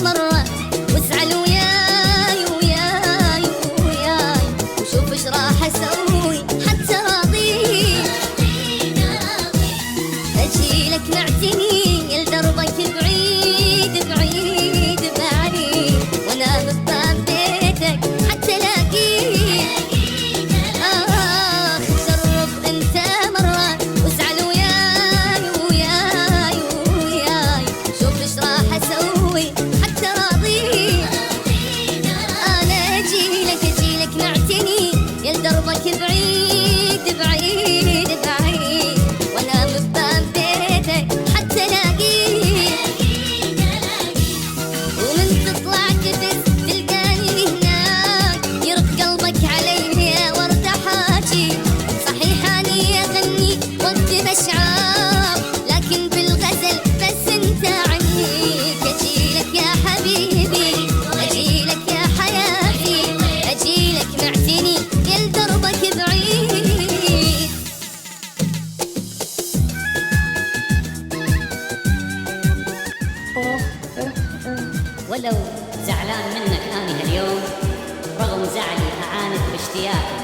مرة وازعل وياي وياي وياي وشوف ايش راح اسوي حتى راضيك. اجيلك معتني لدربك بعيد بعيد بعيد وانا بباب بيتك حتى الاقيك. جرب انت مرة وازعل وياي وياي وياي شوف ايش راح اسوي حتى راضيك. انا اجيلك معتني لدربك بعيد بعيد بعيد وانا بباب بيتك حتى الاقيك. ومن تطلع تبس تلقاني هناك يرق قلبك علي يا ورد حاجي. صحيح اني اغني واكتب اشعار لكن بالغزل بس انت عنيك. اجيلك يا حبيبي اجيلك يا حياتي اجيلك معتني لدربك بعيد. ولو زعلان منك اني هاليوم رغم زعلي اعاند باشتياقي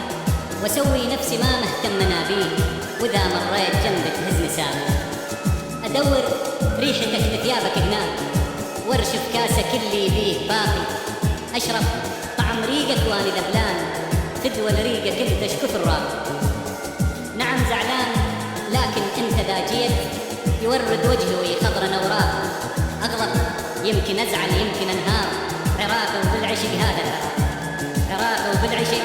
واسوي نفسي ما مهتمنا بيك. واذا مريت جنبك هزني سامي ادور ريحتك بثيابك هناك وارشف كاسك اللي بيه باقي. اشرب طعم ريقك واني ذبلان فدوى لريقك انت ايش كثر راقي. نعم زعلان لكن انت ذا جيت يورد وجهي خضرا اوراق. اغلط يمكن ازعل يمكن انهار عراقي وبالعشق هذا عراقي وبالعشق